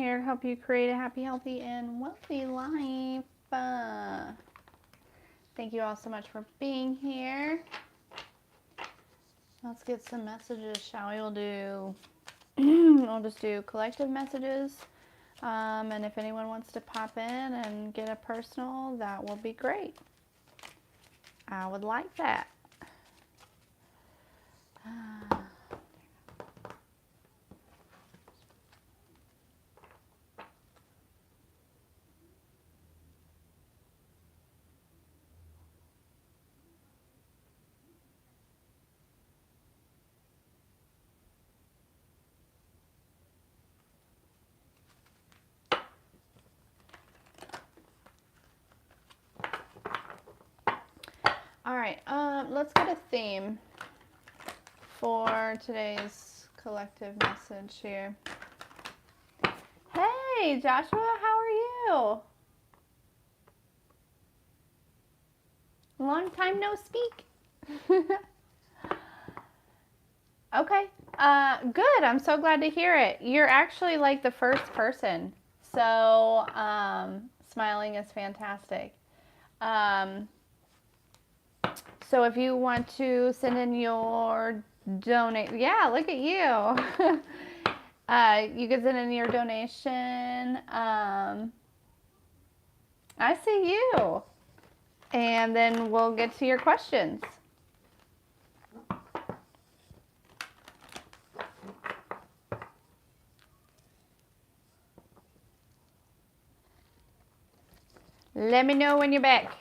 here to help you create a happy, healthy, and wealthy life. Thank you all so much for being here. Let's get some messages, shall we? We'll just do collective messages. And if anyone wants to pop in and get a personal, that will be great. I would like that. All right, let's get a theme for today's collective message here. Hey, Joshua, how are you? Long time no speak. Okay, good. I'm so glad to hear it. You're actually like the first person, so smiling is fantastic. So if you want to send in your yeah, look at you. You can send in your donation. I see you. And then we'll get to your questions. Let me know when you're back.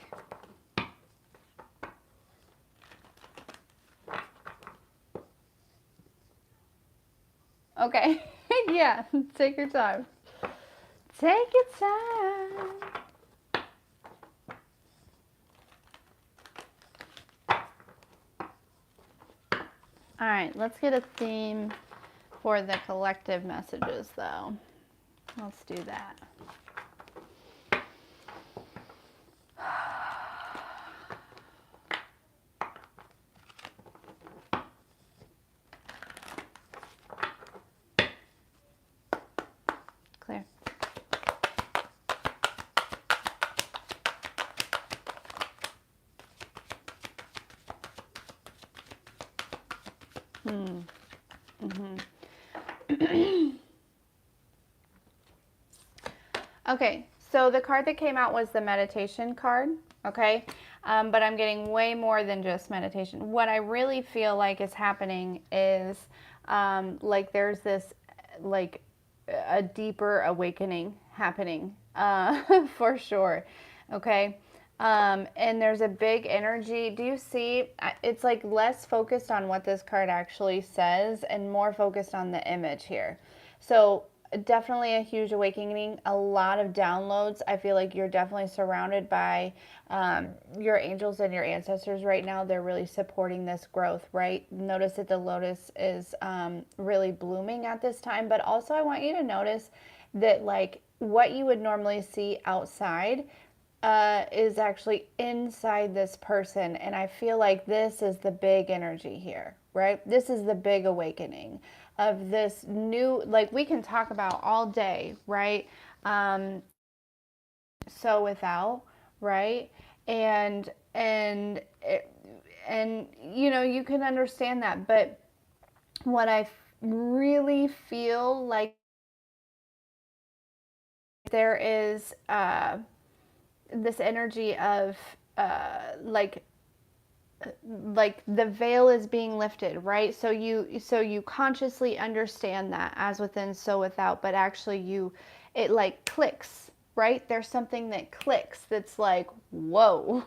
Okay. Yeah, take your time. Take your time. All right, let's get a theme for the collective messages, though. Let's do that. Clear. Okay, so the card that came out was the meditation card, okay? But I'm getting way more than just meditation. What I really feel like is happening is like there's this like a deeper awakening happening for sure, okay? And there's a big energy. Do you see? It's like less focused on what this card actually says and more focused on the image here. So definitely a huge awakening, a lot of downloads. I feel like you're definitely surrounded by your angels and your ancestors right now. They're really supporting this growth, right? Notice that the lotus is really blooming at this time, but also I want you to notice that like what you would normally see outside is actually inside this person. And I feel like this is the big energy here, right? This is the big awakening of this new, like we can talk about all day, right? So without, right? And you know, you can understand that, but what I really feel like there is this energy of like the veil is being lifted, right? So you consciously understand that as within, so without, but actually it like clicks, right? There's something that clicks that's like, whoa.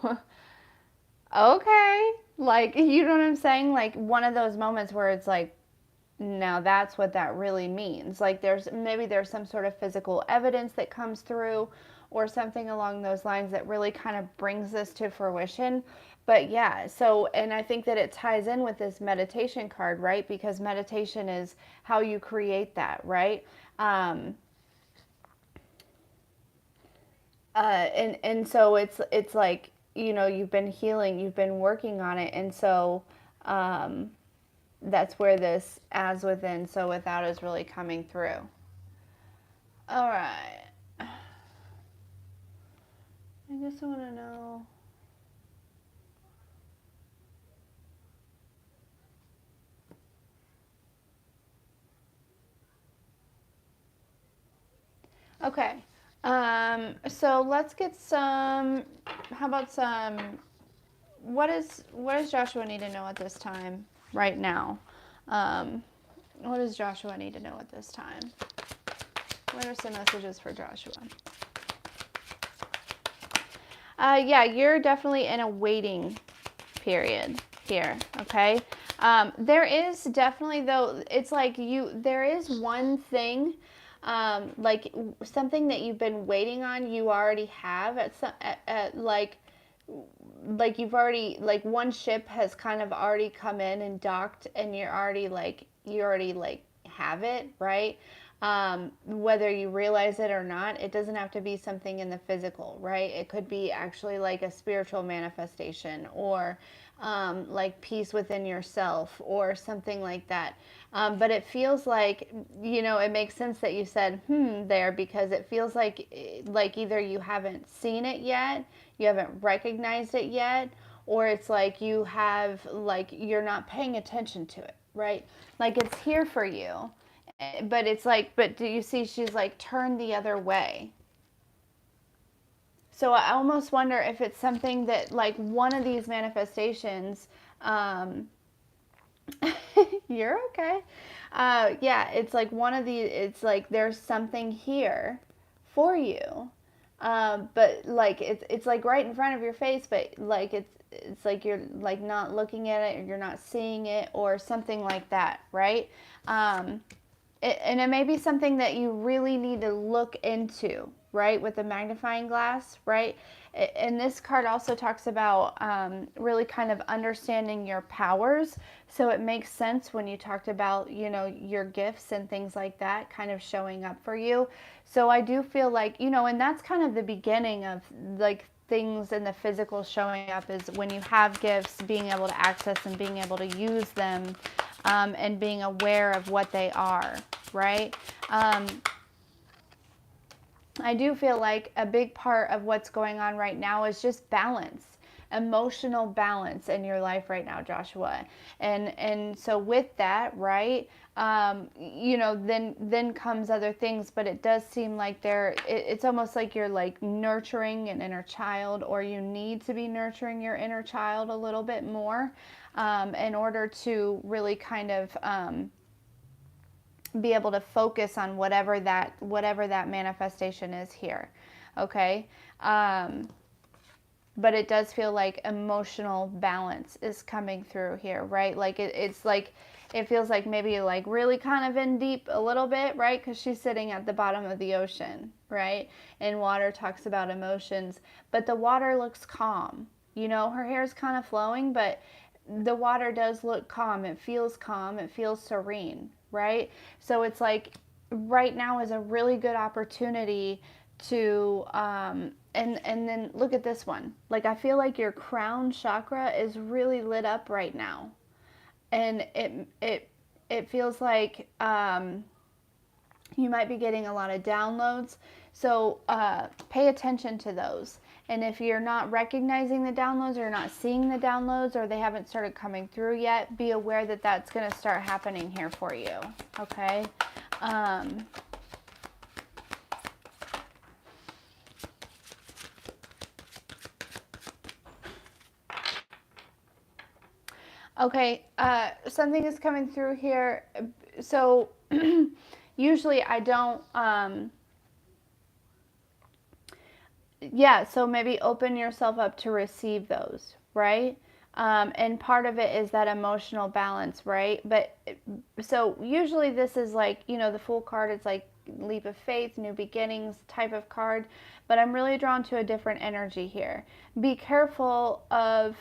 Okay, like, you know what I'm saying? Like one of those moments where it's like, now that's what that really means. Like there's some sort of physical evidence that comes through or something along those lines that really kind of brings this to fruition. But yeah, so, and I think that it ties in with this meditation card, right? Because meditation is how you create that, right? And so it's like, you know, you've been healing, you've been working on it, and so that's where this as within, so without is really coming through. All right. I guess I want to know. Okay. So let's get some. How about some? What does Joshua need to know at this time right now? Um, what does Joshua need to know at this time? What are some messages for Joshua? Yeah, you're definitely in a waiting period here. Okay. There is definitely though. It's like there is one thing, like something that you've been waiting on. You already have like you've already like one ship has kind of already come in and docked, and you already like have it, right? Whether you realize it or not, it doesn't have to be something in the physical, right? It could be actually like a spiritual manifestation, or like peace within yourself or something like that. But it feels like, it makes sense that you said there, because it feels like either you haven't seen it yet, you haven't recognized it yet, or it's like you're not paying attention to it, right? Like it's here for you, but it's like, but do you see she's like turned the other way? So I almost wonder if it's something that like one of these manifestations, um, you're okay. Yeah, it's like one of these, it's like there's something here for you. But like it's like right in front of your face, but like it's like you're like not looking at it, or you're not seeing it, or something like that, right? Um, and it may be something that you really need to look into, right, with the magnifying glass, right? And this card also talks about really kind of understanding your powers. So it makes sense when you talked about, your gifts and things like that kind of showing up for you. So I do feel like, and that's kind of the beginning of like things in the physical showing up, is when you have gifts, being able to access and being able to use them, and being aware of what they are, right? I do feel like a big part of what's going on right now is just balance, emotional balance in your life right now, Joshua. And so with that, right, then comes other things, but it does seem like it's almost like you're like nurturing an inner child, or you need to be nurturing your inner child a little bit more, in order to really kind of be able to focus on whatever that manifestation is here. Okay. But it does feel like emotional balance is coming through here, right? Like it's like it feels like maybe like really kind of in deep a little bit, right? Because she's sitting at the bottom of the ocean, right? And water talks about emotions, but the water looks calm. Her hair is kind of flowing, but the water does look calm. It feels serene, right? So it's like right now is a really good opportunity to and then look at this one. Like I feel like your crown chakra is really lit up right now, and it feels like you might be getting a lot of downloads. So pay attention to those. And if you're not recognizing the downloads, or you're not seeing the downloads, or they haven't started coming through yet, be aware that that's going to start happening here for you. Okay. Okay, something is coming through here. So usually I don't, yeah, so maybe open yourself up to receive those, right? And part of it is that emotional balance, right? But so usually this is like, the Fool card, it's like leap of faith, new beginnings type of card. But I'm really drawn to a different energy here. Be careful of,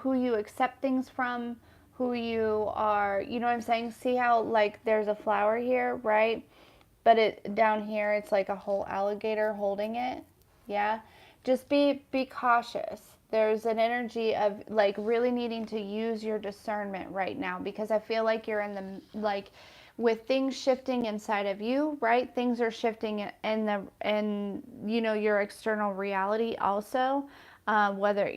who you accept things from, who you are, you know what I'm saying? See how like there's a flower here, right? But it down here it's like a whole alligator holding it. Yeah, just be cautious. There's an energy of like really needing to use your discernment right now, because I feel like you're in the like with things shifting inside of you, right? Things are shifting in your external reality also. Whether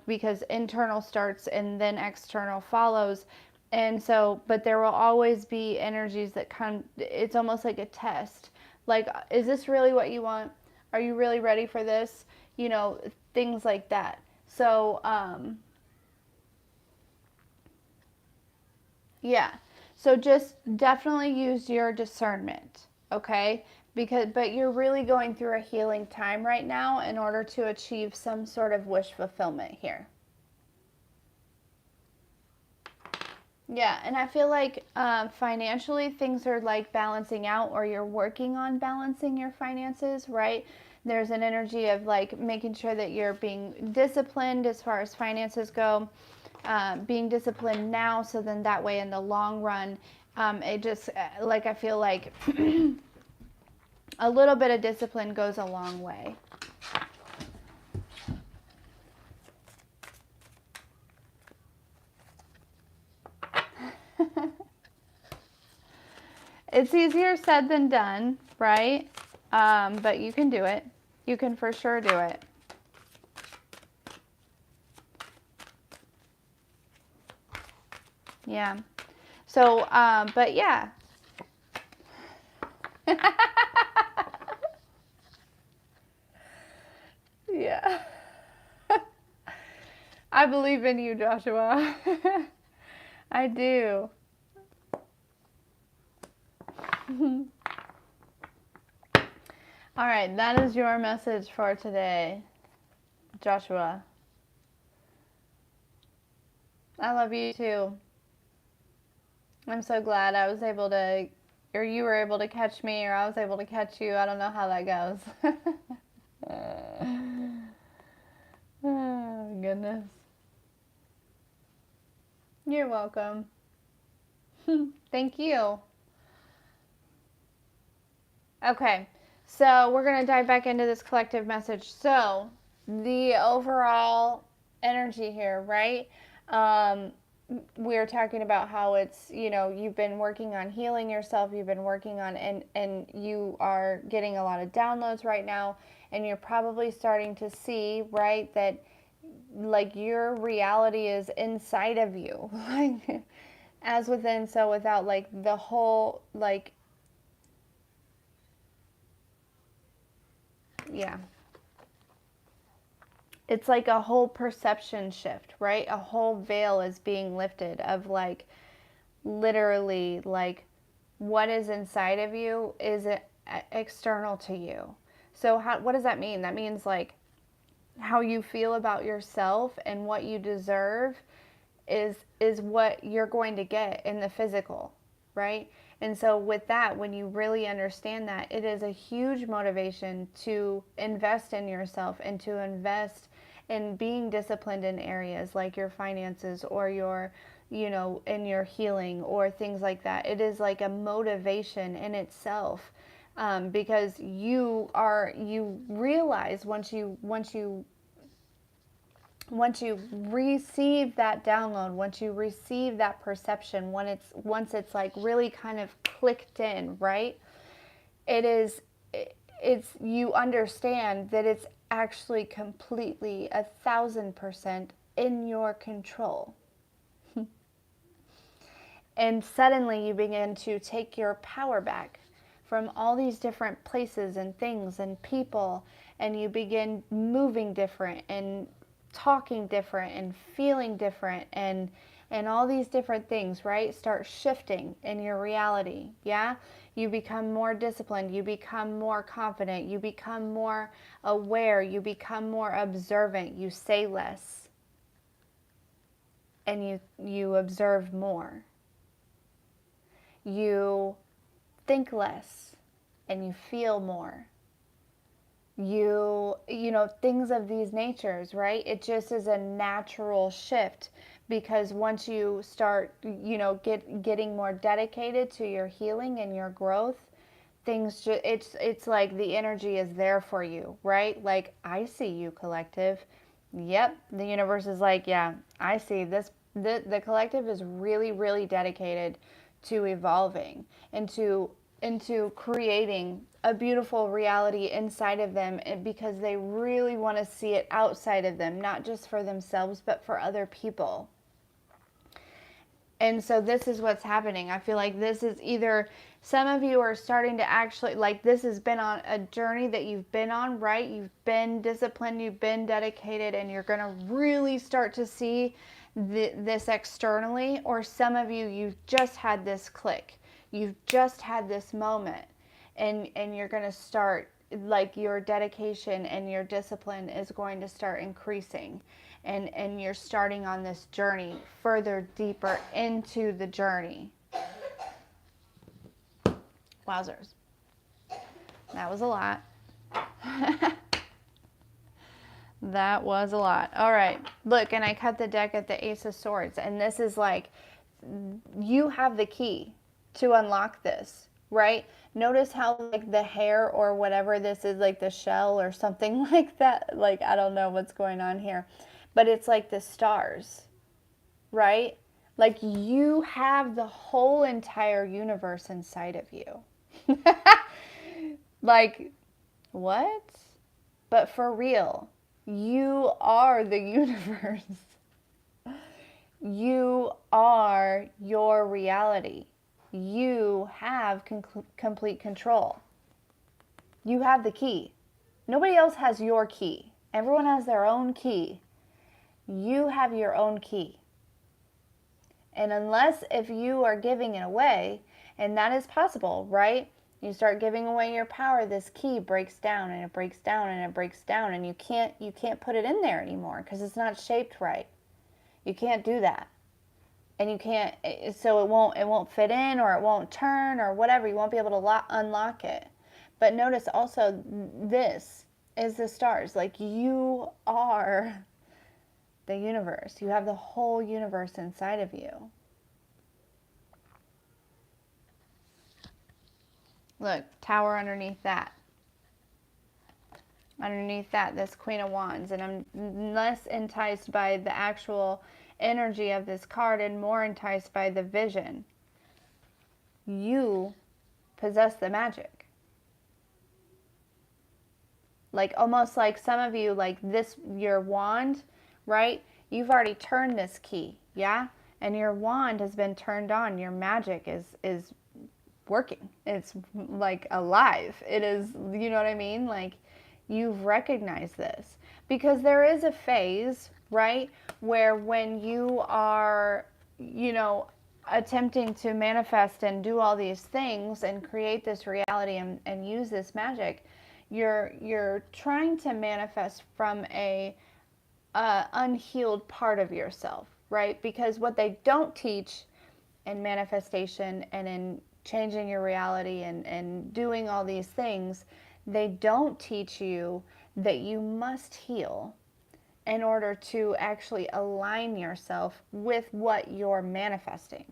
because internal starts and then external follows. And so, but there will always be energies that come. It's almost like a test. Like, is this really what you want? Are you really ready for this? Things like that. So, yeah. So just definitely use your discernment, okay? But you're really going through a healing time right now in order to achieve some sort of wish fulfillment here. Yeah, and I feel like financially things are like balancing out, or you're working on balancing your finances, right? There's an energy of like making sure that you're being disciplined as far as finances go, being disciplined now, so then that way in the long run, it just like I feel like a little bit of discipline goes a long way. It's easier said than done, right? But you can do it. You can for sure do it. Yeah. So, but yeah. Yeah. I believe in you, Joshua. I do. All right, that is your message for today, Joshua. I love you too. I'm so glad I was able to, or you were able to catch me, or I was able to catch you. I don't know how that goes. Oh, goodness. You're welcome. Thank you. Okay, so we're going to dive back into this collective message. So, the overall energy here, right? We're talking about how it's, you've been working on healing yourself, you've been working on, and you are getting a lot of downloads right now, and you're probably starting to see, right, that like your reality is inside of you. Like, as within, so without, like the whole, like, yeah. It's like a whole perception shift, right? A whole veil is being lifted of like literally like what is inside of you is external to you. So what does that mean? That means like how you feel about yourself and what you deserve is what you're going to get in the physical, right? And so with that, when you really understand that, it is a huge motivation to invest in yourself and to invest in being disciplined in areas like your finances or your in your healing or things like that. It is like a motivation in itself, because you realize once you receive that download, once you receive that perception, once it's like really kind of clicked in, right? It's you understand that it's actually completely 1,000% in your control. And suddenly you begin to take your power back from all these different places and things and people, and you begin moving different and talking different and feeling different, and all these different things, right, start shifting in your reality. Yeah, you become more disciplined, you become more confident, you become more aware, you become more observant, you say less, and you observe more. You think less and you feel more. Things of these natures, right? It just is a natural shift, because once you start, getting more dedicated to your healing and your growth, it's like the energy is there for you, right? Like, I see you, collective. Yep, the universe is like, yeah, I see this. The collective is really, really dedicated to evolving, into creating a beautiful reality inside of them, because they really want to see it outside of them, not just for themselves, but for other people. And so this is what's happening. I feel like this is either some of you are starting to actually, like, this has been on a journey that you've been on, right? You've been disciplined, you've been dedicated, and you're going to really start to see this externally. Or some of you, you've just had this click. You've just had this moment. And you're going to start, like, your dedication and your discipline is going to start increasing. And you're starting on this journey further deeper into the journey. Wowzers. That was a lot. That was a lot. All right. Look, and I cut the deck at the Ace of Swords. And this is like, you have the key to unlock this, right? Notice how, like, the hair or whatever this is, like the shell or something like that. Like, I don't know what's going on here. But it's like the stars, right? Like, you have the whole entire universe inside of you. Like, what? But for real, you are the universe. You are your reality. You have complete control. You have the key. Nobody else has your key. Everyone has their own key. You have your own key. And unless if you are giving it away, and that is possible, right? You start giving away your power, this key breaks down and it breaks down and it breaks down, and you can't put it in there anymore because it's not shaped right. You can't do that. And you can't, so it won't fit in, or it won't turn, or whatever. You won't be able to unlock it. But notice also, this is the stars. Like, you are the universe. You have the whole universe inside of you. Look, Tower underneath that. Underneath that, this Queen of Wands. And I'm less enticed by the actual energy of this card and more enticed by the vision. You possess the magic. Like, almost like some of you, like this, your wand, right? You've already turned this key, yeah? And your wand has been turned on. Your magic is working. It's like alive. It is, you know what I mean? Like, you've recognized this. Because there is a phase, right, where when you are, you know, attempting to manifest and do all these things and create this reality and use this magic, you're trying to manifest from a unhealed part of yourself, right? Because what they don't teach in manifestation and in changing your reality and doing all these things, they don't teach you that you must heal in order to actually align yourself with what you're manifesting.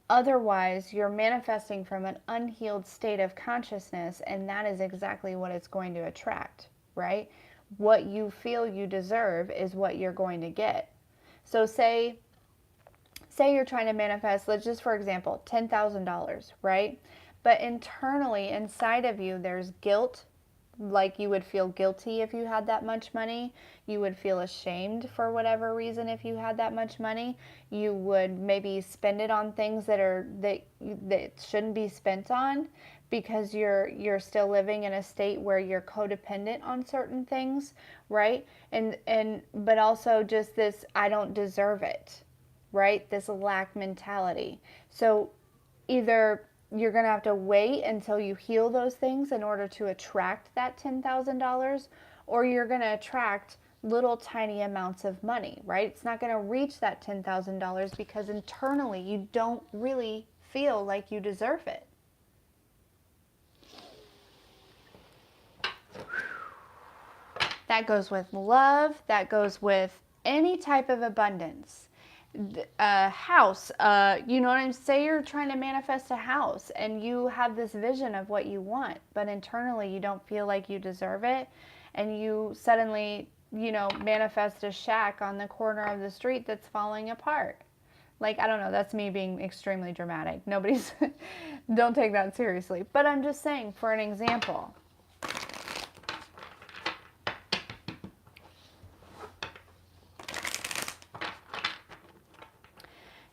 Otherwise, you're manifesting from an unhealed state of consciousness, and that is exactly what it's going to attract, right? What you feel you deserve is what you're going to get. So say you're trying to manifest, let's just, for example, $10,000, right? But internally, inside of you, there's guilt. Like, you would feel guilty if you had that much money. You would feel ashamed for whatever reason if you had that much money. You would maybe spend it on things that shouldn't be spent on, because you're still living in a state where you're codependent on certain things, right? But also just this, I don't deserve it, right? This lack mentality. So either you're going to have to wait until you heal those things in order to attract that $10,000, or you're going to attract little tiny amounts of money, right? It's not going to reach that $10,000 because internally you don't really feel like you deserve it. That goes with love. That goes with any type of abundance. House, you know what I'm saying? You're trying to manifest a house and you have this vision of what you want, but internally you don't feel like you deserve it, and you suddenly, you know, manifest a shack on the corner of the street that's falling apart, Like, I don't know, that's me being extremely dramatic. Nobody's, don't take that seriously. But I'm just saying, for an example.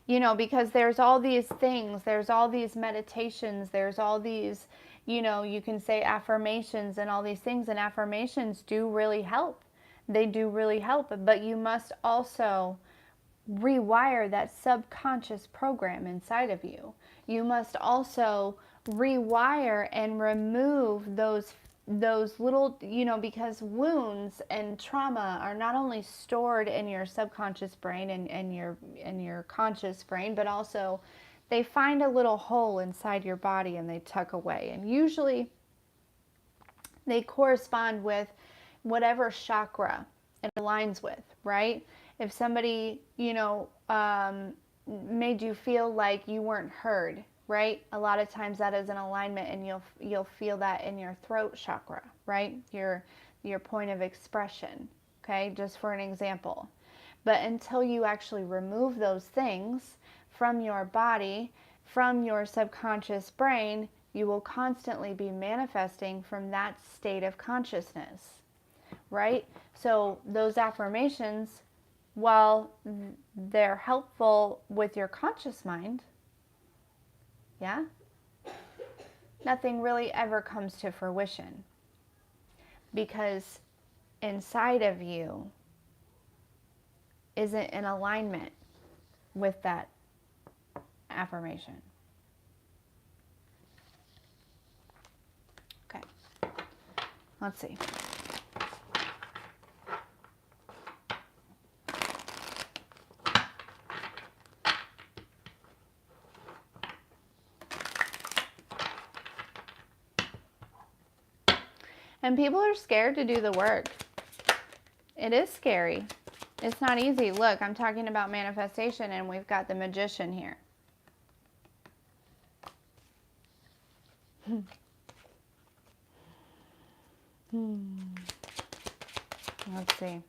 You know, because there's all these things, there's all these meditations, there's all these, you know, you can say affirmations and all these things, and affirmations do really help. They do really help, but you must also rewire that subconscious program inside of you. You must also rewire and remove those little, you know, because wounds and trauma are not only stored in your subconscious brain and your conscious brain, but also they find a little hole inside your body and they tuck away. And usually they correspond with whatever chakra it aligns with, right? If somebody, you know, made you feel like you weren't heard, right? A lot of times that is an alignment, and you'll feel that in your throat chakra, right? Your point of expression, okay? Just for an example. But until you actually remove those things from your body, from your subconscious brain, you will constantly be manifesting from that state of consciousness, right? So those affirmations, while they're helpful with your conscious mind, yeah, nothing really ever comes to fruition, because inside of you isn't in alignment with that affirmation. Okay, let's see. And people are scared to do the work. It is scary. It's not easy. Look, I'm talking about manifestation, and we've got the Magician here. Let's see.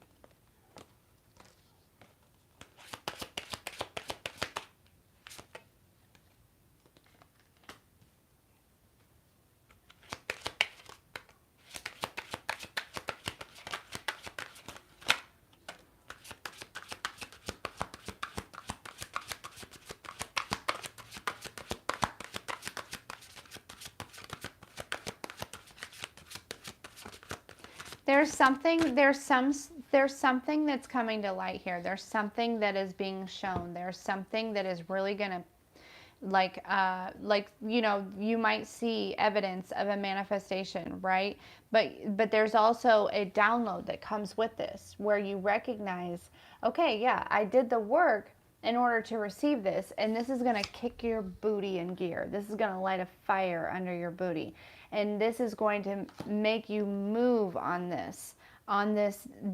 There's something that's coming to light here. There's something that is being shown. There's something that is really gonna, like you know, you might see evidence of a manifestation, right? But there's also a download that comes with this, where you recognize, okay, yeah, I did the work in order to receive this, and this is gonna kick your booty in gear. This is gonna light a fire under your booty. And this is going to make you move on this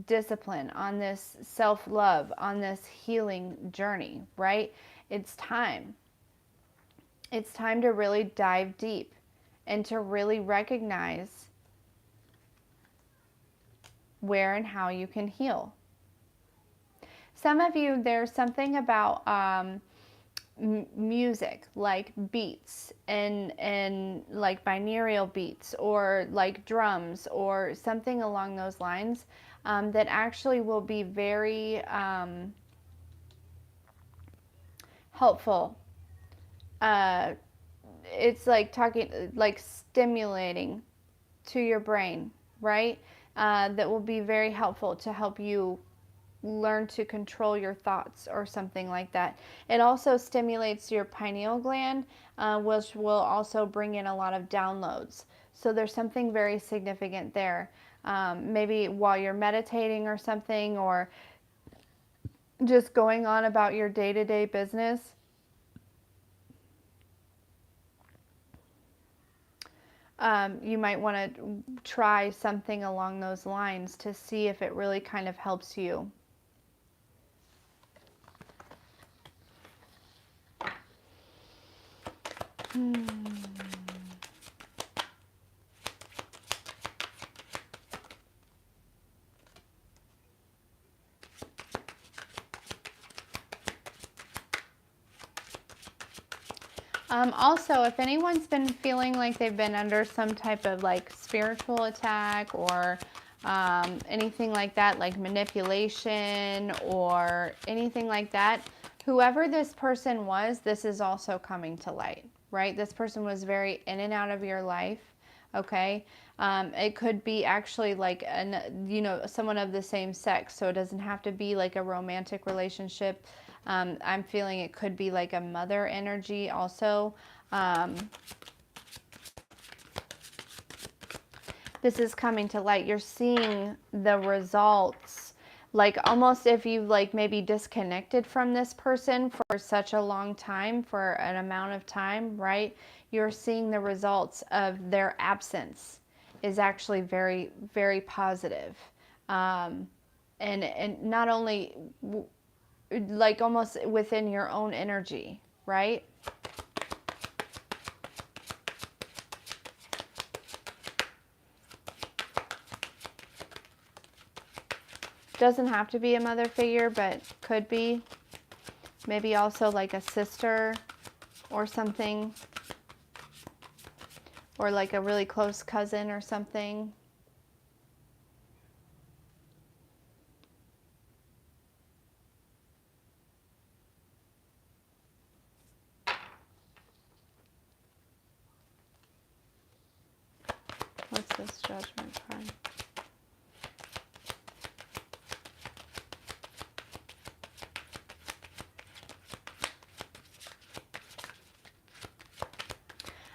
discipline, on this self-love, on this healing journey, right? It's time. It's time to really dive deep and to really recognize where and how you can heal. Some of you, there's something about music, like beats and like binaural beats, or like drums, or something along those lines, that actually will be very helpful. It's like like stimulating to your brain, right? That will be very helpful to help you learn to control your thoughts, or something like that. It also stimulates your pineal gland, which will also bring in a lot of downloads. So there's something very significant there. Maybe while you're meditating or something, or just going on about your day-to-day business. You might want to try something along those lines to see if it really kind of helps you. Also, if anyone's been feeling like they've been under some type of like spiritual attack or anything like that, like manipulation or anything like that, whoever this person was, this is also coming to light, right? This person was very in and out of your life, okay? It could be actually like someone of the same sex, so it doesn't have to be like a romantic relationship. I'm feeling it could be like a mother energy also. This is coming to light. You're seeing the results, like almost if you like maybe disconnected from this person for such a long time, for an amount of time, right? You're seeing the results of their absence is actually very, very positive. And not only like almost within your own energy, right? Doesn't have to be a mother figure, but could be. Maybe also like a sister or something. Or like a really close cousin or something. What's this Judgment card?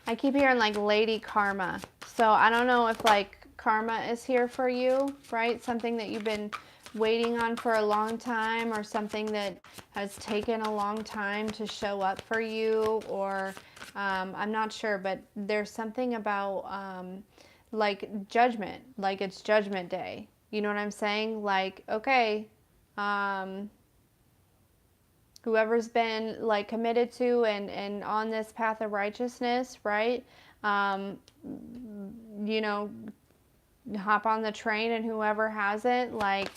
I keep hearing like Lady Karma. So I don't know if like karma is here for you, right? Something that you've been waiting on for a long time, or something that has taken a long time to show up for you, or I'm not sure, but there's something about like judgment, like it's judgment day. You know what I'm saying? Like, okay, whoever's been like committed to and on this path of righteousness, right? You know, hop on the train, and whoever hasn't, like,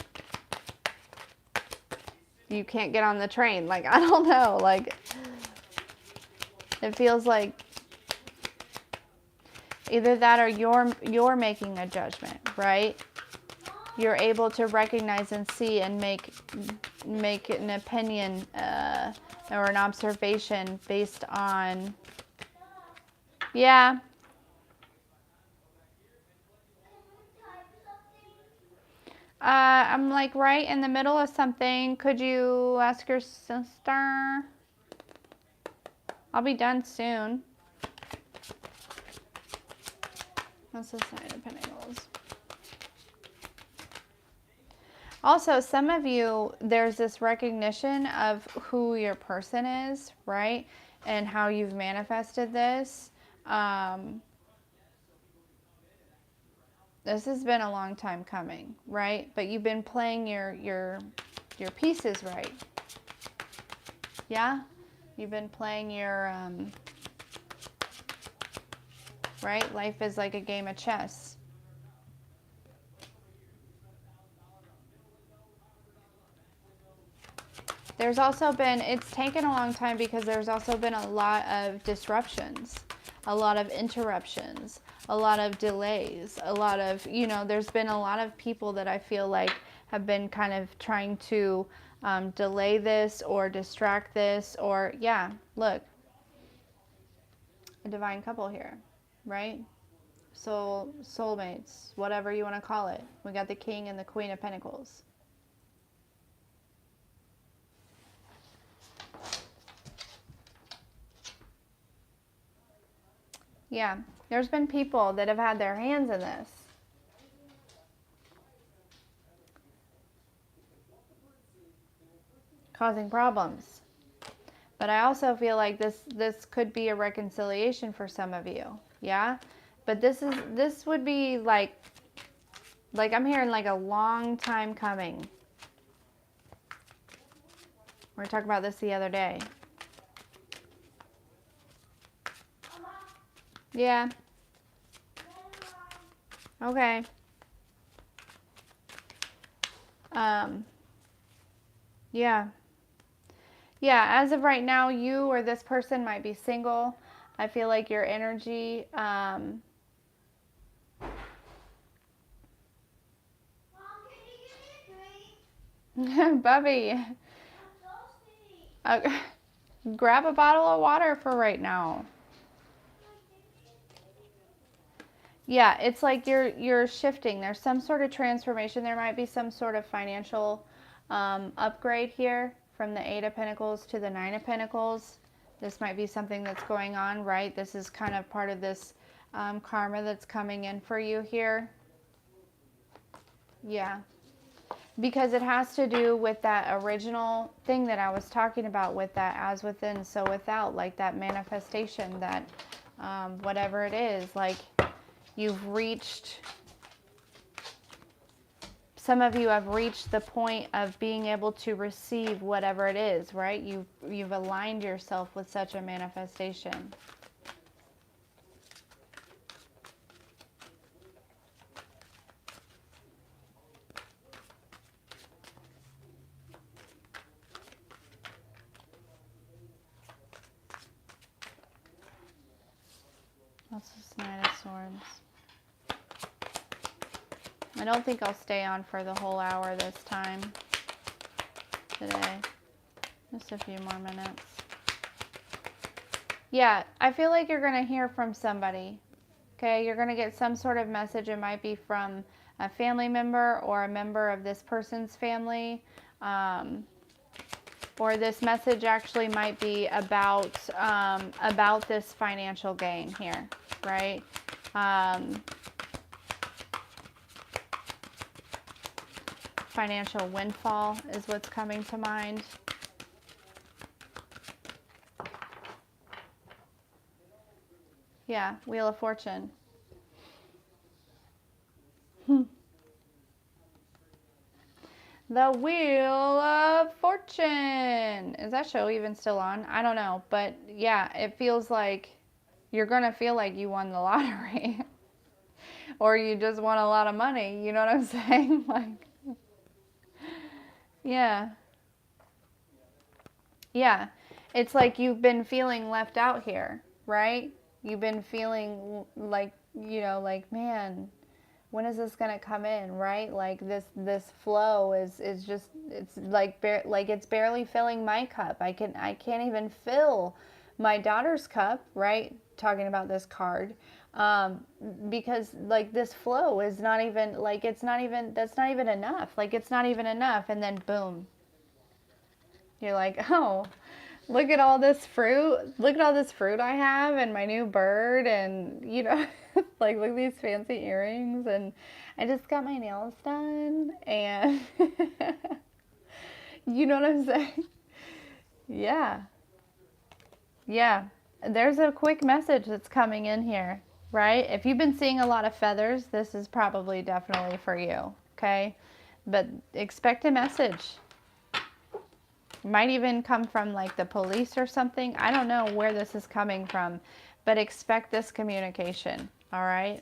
you can't get on the train. Like, I don't know, like, it feels like either that or you're making a judgment, right? You're able to recognize and see and make an opinion or an observation based on, yeah. I'm like right in the middle of something. Could you ask your sister? I'll be done soon. That's the Knight of Pentacles. Also, some of you, there's this recognition of who your person is, right? And how you've manifested this. This has been a long time coming, right? But you've been playing your pieces right. Yeah? You've been playing your, right? Life is like a game of chess. There's also been, it's taken a long time because there's also been a lot of disruptions, a lot of interruptions, a lot of delays, a lot of, you know, there's been a lot of people that I feel like have been kind of trying to delay this or distract this, or, yeah, look, a divine couple here, right? Soulmates, whatever you want to call it. We got the King and the Queen of Pentacles. Yeah, there's been people that have had their hands in this. Causing problems. But I also feel like this could be a reconciliation for some of you. Yeah? But this would be like I'm hearing like a long time coming. We were talking about this the other day. Yeah. Okay. Yeah. Yeah, as of right now, you or this person might be single. I feel like your energy, Bubby, uh, grab a bottle of water for right now. Yeah, it's like you're shifting. There's some sort of transformation. There might be some sort of financial upgrade here from the Eight of Pentacles to the Nine of Pentacles. This might be something that's going on, right? This is kind of part of this karma that's coming in for you here. Yeah. Because it has to do with that original thing that I was talking about with that as within, so without, like that manifestation, that whatever it is, like you've reached, some of you have reached the point of being able to receive whatever it is, right? You've aligned yourself with such a manifestation. That's this Knight of Swords. I don't think I'll stay on for the whole hour this time today. Just a few more minutes. Yeah, I feel like you're going to hear from somebody. Okay, you're going to get some sort of message. It might be from a family member or a member of this person's family. Or this message actually might be about this financial gain here, right? Financial windfall is what's coming to mind. Yeah, Wheel of Fortune. The Wheel of Fortune. Is that show even still on? I don't know. But yeah, it feels like you're going to feel like you won the lottery. Or you just won a lot of money. You know what I'm saying? Like, yeah. Yeah. It's like you've been feeling left out here, right? You've been feeling like, you know, like, man, when is this gonna come in, right? Like this flow is just, it's like it's barely filling my cup. I can't even fill my daughter's cup, right? Talking about this card, because like this flow is not even, like, it's not even, that's not even enough. Like it's not even enough, and then boom, you're like, oh, look at all this fruit. Look at all this fruit I have, and my new bird, and you know, like look at these fancy earrings, and I just got my nails done, and you know what I'm saying? Yeah. Yeah. There's a quick message that's coming in here, right? If you've been seeing a lot of feathers, this is probably definitely for you, okay? But expect a message. Might even come from like the police or something. I don't know where this is coming from, but expect this communication, all right?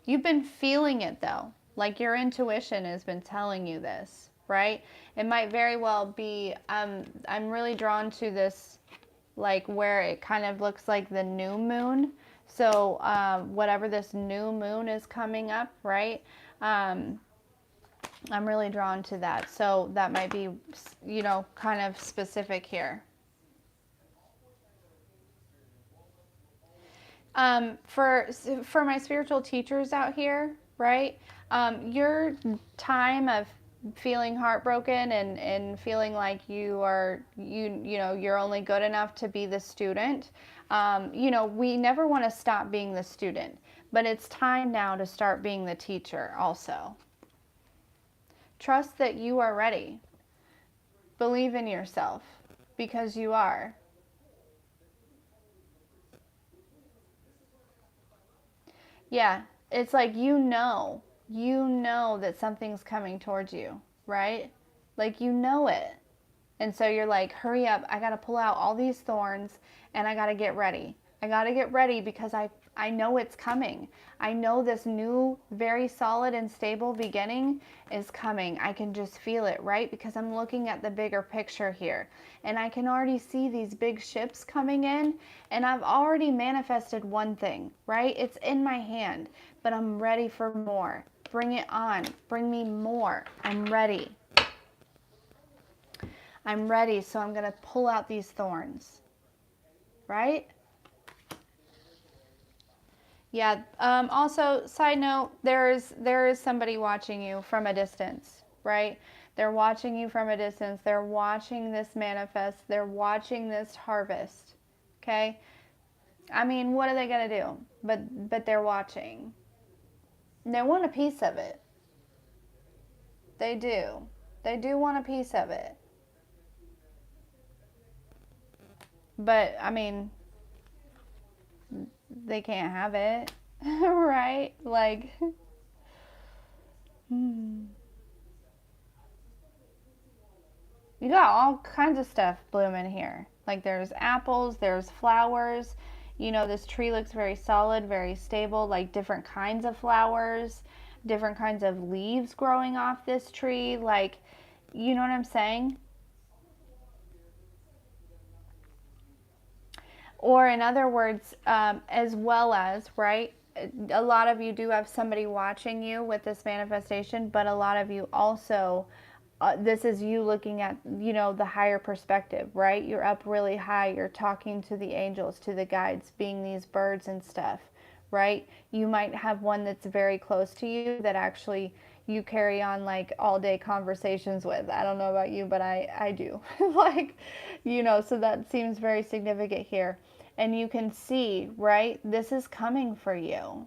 You've been feeling it though. Like your intuition has been telling you this, right? It might very well be, I'm really drawn to this, like where it kind of looks like the new moon. So whatever this new moon is coming up, right? I'm really drawn to that. So that might be, you know, kind of specific here. For my spiritual teachers out here, right? Your time of feeling heartbroken and feeling like you are, you know, you're only good enough to be the student. You know, we never want to stop being the student, but it's time now to start being the teacher also. Trust that you are ready. Believe in yourself, because you are. Yeah, it's like you know that something's coming towards you, right? Like you know it. And so you're like, hurry up, I got to pull out all these thorns and I got to get ready, I got to get ready because I know it's coming. I know this new, very solid and stable beginning is coming. I can just feel it, right? Because I'm looking at the bigger picture here. And I can already see these big ships coming in. And I've already manifested one thing, right? It's in my hand. But I'm ready for more. Bring it on. Bring me more. I'm ready. I'm ready. So I'm going to pull out these thorns, right? Yeah. Also, side note, there is somebody watching you from a distance, right? They're watching you from a distance. They're watching this manifest. They're watching this harvest. Okay. I mean, what are they gonna do? But they're watching. They want a piece of it. They do. They do want a piece of it. But I mean, they can't have it, right? Like. You got all kinds of stuff blooming here. Like there's apples, there's flowers. You know, this tree looks very solid, very stable, like different kinds of flowers, different kinds of leaves growing off this tree. Like, you know what I'm saying? Or in other words, as well as, right? A lot of you do have somebody watching you with this manifestation, but a lot of you also this is you looking at, you know, the higher perspective, right? You're up really high. You're talking to the angels, to the guides, being these birds and stuff, right? You might have one that's very close to you that actually you carry on like all day conversations with. I don't know about you, but I do. Like, you know, so that seems very significant here. And you can see, right? This is coming for you.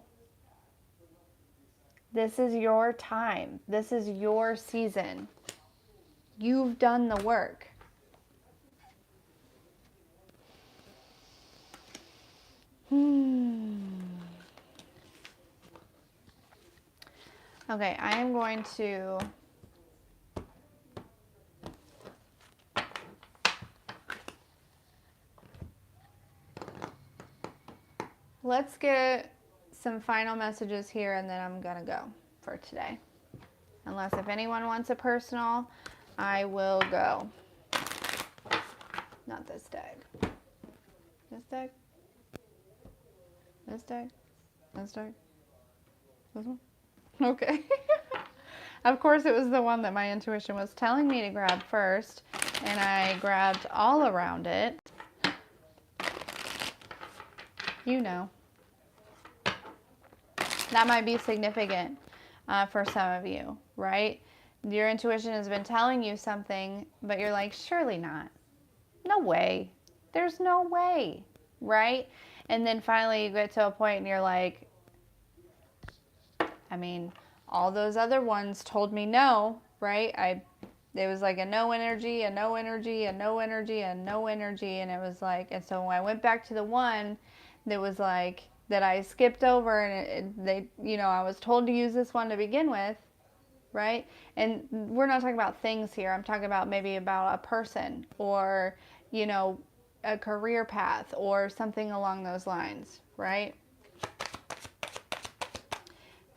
This is your time. This is your season. You've done the work. Okay, I am going to let's get some final messages here and then I'm gonna go for today. Unless if anyone wants a personal, I will go. Not this deck. This deck? This deck? This deck? This one? Okay. Of course, it was the one that my intuition was telling me to grab first, and I grabbed all around it. You know. That might be significant for some of you, right? Your intuition has been telling you something, but you're like, surely not. No way. There's no way, right? And then finally you get to a point and you're like, I mean, all those other ones told me no, right? It was like a no energy, a no energy, a no energy, a no energy. And it was like, and so when I went back to the one that was like, that I skipped over and you know, I was told to use this one to begin with, right? And we're not talking about things here. I'm talking about maybe about a person or, you know, a career path or something along those lines, right?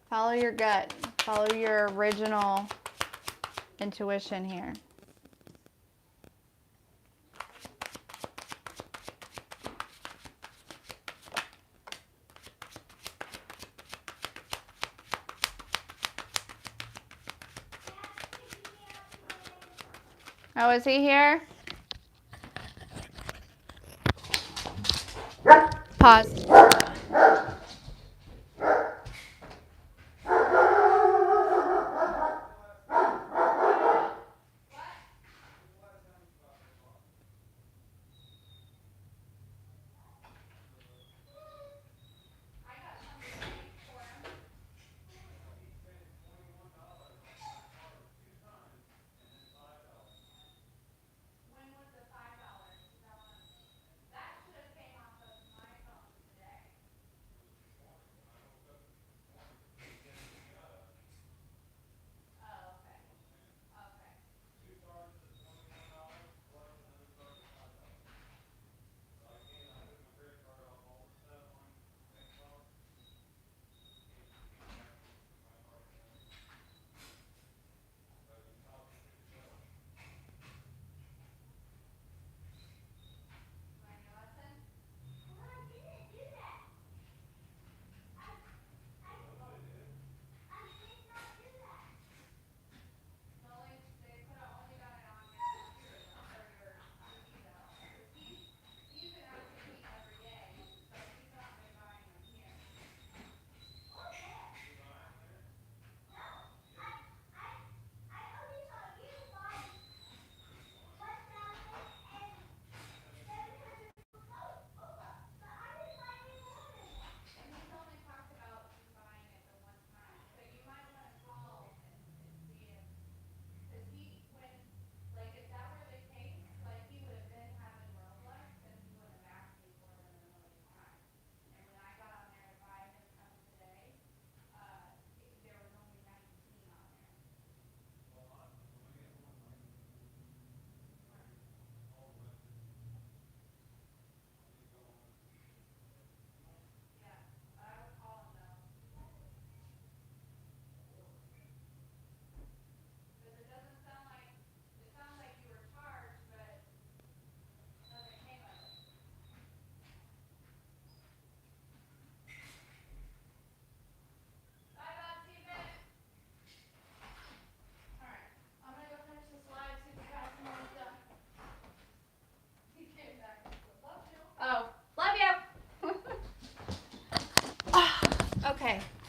Follow your gut. Follow your original intuition here. Oh, is he here? Pause.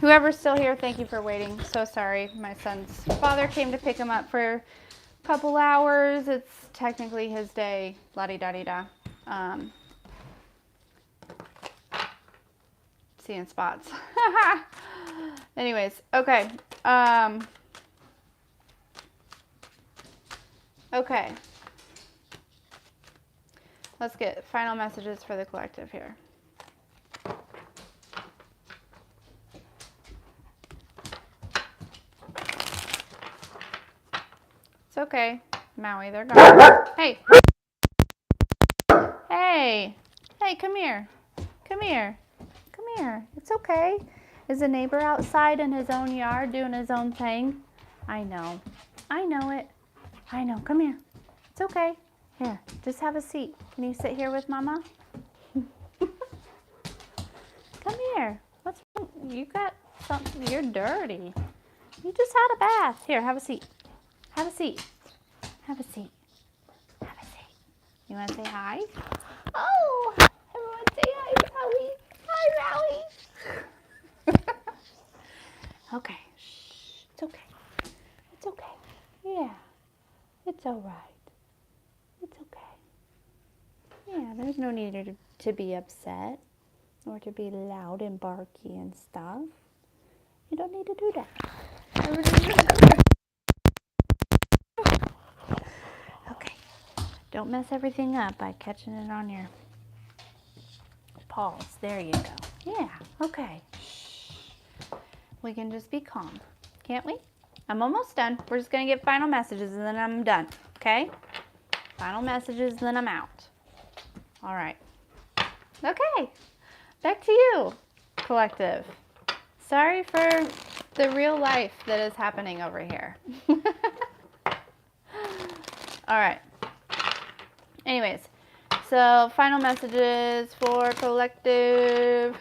Whoever's still here, thank you for waiting. So sorry. My son's father came to pick him up for a couple hours. It's technically his day. La-di-da-di-da. Seeing spots. Anyways, okay. Okay. Let's get final messages for the collective here. It's okay, Maui, they're gone. Hey. Hey. Hey, come here. Come here. Come here. It's okay. Is a neighbor outside in his own yard doing his own thing? I know. I know it. I know. Come here. It's okay. Here, just have a seat. Can you sit here with Mama? Come here. What's wrong? You got something. You're dirty. You just had a bath. Here, have a seat. Have a seat. Have a seat. Have a seat. You want to say hi? Oh, everyone say hi, Maui. Hi, Maui. Okay. Shh. It's okay. It's okay. Yeah. It's all right. It's okay. Yeah, there's no need to be upset or to be loud and barky and stuff. You don't need to do that. Okay. Don't mess everything up by catching it on your paws. There you go. Yeah, okay. We can just be calm, can't we? I'm almost done. We're just going to get final messages and then I'm done, okay? Final messages and then I'm out. All right. Okay. Back to you, collective. Sorry for the real life that is happening over here. All right. Anyways, so final messages for collective.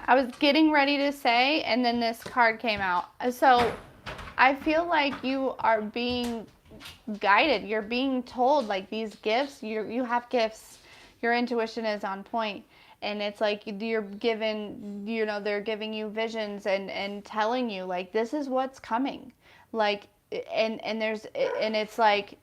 I was getting ready to say, and then this card came out. So I feel like you are being guided. You're being told, like, these gifts, you have gifts. Your intuition is on point. And it's like you're given, they're giving you visions and telling you, like, this is what's coming. Like, and it's like,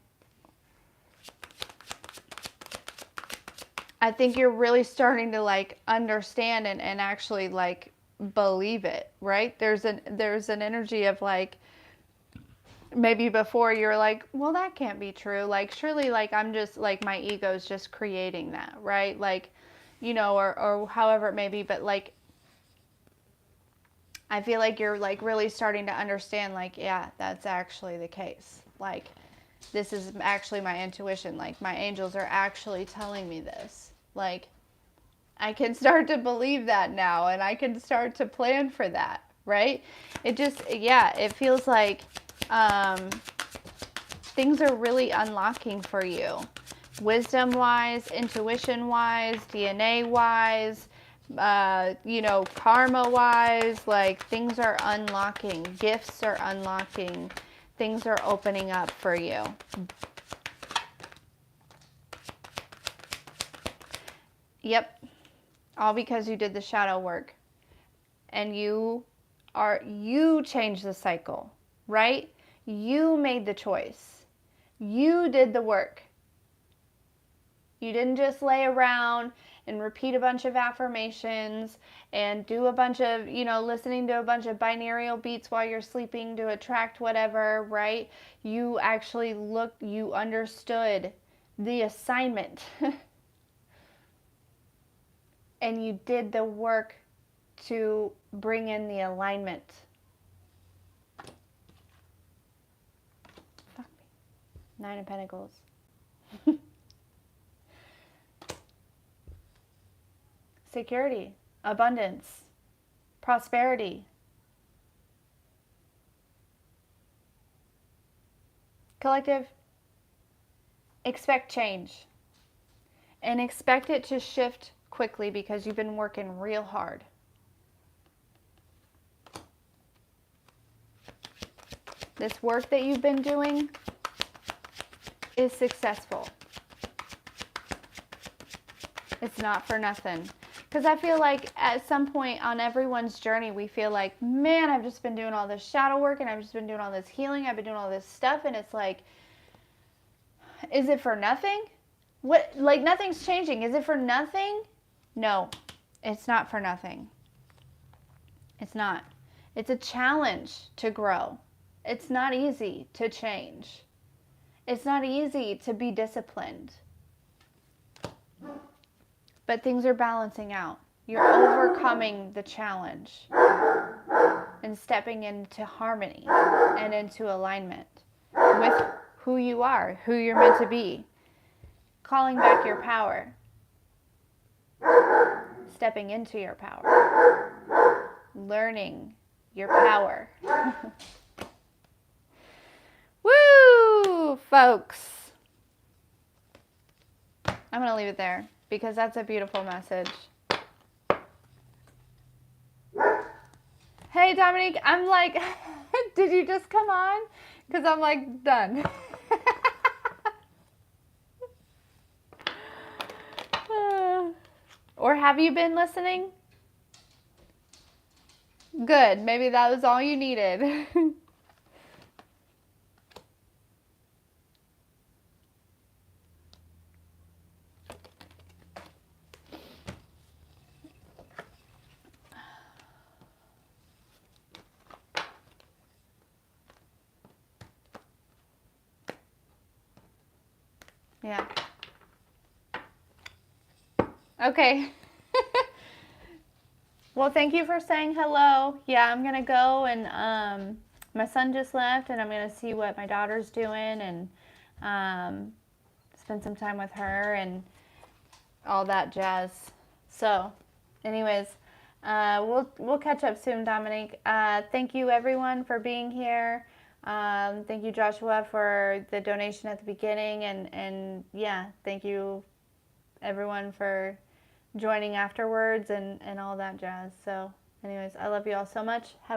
I think you're really starting to, like, understand and actually, like, believe it, right? There's an energy of, like, maybe before you're like, well, that can't be true. Like, surely, like, I'm just, like, my ego's just creating that, right? Like, or however it may be. But, like, I feel like you're, like, really starting to understand, like, yeah, that's actually the case. Like, this is actually my intuition. Like, my angels are actually telling me this. Like, I can start to believe that now, and I can start to plan for that, right? It just, yeah, it feels like things are really unlocking for you. Wisdom-wise, intuition-wise, DNA-wise, karma-wise, like, things are unlocking. Gifts are unlocking. Things are opening up for you. Yep. All because you did the shadow work. And you changed the cycle, right? You made the choice. You did the work. You didn't just lay around and repeat a bunch of affirmations and do a bunch of, listening to a bunch of binaural beats while you're sleeping to attract whatever, right? You actually you understood the assignment. And you did the work to bring in the alignment. Fuck me. 9 of Pentacles. Security, abundance, prosperity. Collective, expect change. And expect it to shift quickly because you've been working real hard. This work that you've been doing is successful. It's not for nothing. Because I feel like at some point on everyone's journey, we feel like, man, I've just been doing all this shadow work and I've just been doing all this healing. I've been doing all this stuff. And it's like, is it for nothing? What, like nothing's changing. Is it for nothing? No, it's not for nothing. It's not. It's a challenge to grow. It's not easy to change. It's not easy to be disciplined. But things are balancing out. You're overcoming the challenge and stepping into harmony and into alignment with who you are, who you're meant to be. Calling back your power. Stepping into your power. Learning your power. Woo, folks. I'm going to leave it there because that's a beautiful message. Hey, Dominique, I'm like, did you just come on? Because I'm like, done. Or have you been listening? Good. Maybe that was all you needed. Yeah. Okay. Well, thank you for saying hello. Yeah, I'm going to go and my son just left and I'm going to see what my daughter's doing and spend some time with her and all that jazz. So, anyways, we'll catch up soon, Dominique. Thank you, everyone, for being here. Thank you, Joshua, for the donation at the beginning. And yeah, thank you, everyone, for joining afterwards and all that jazz. So anyways, I love you all so much. Have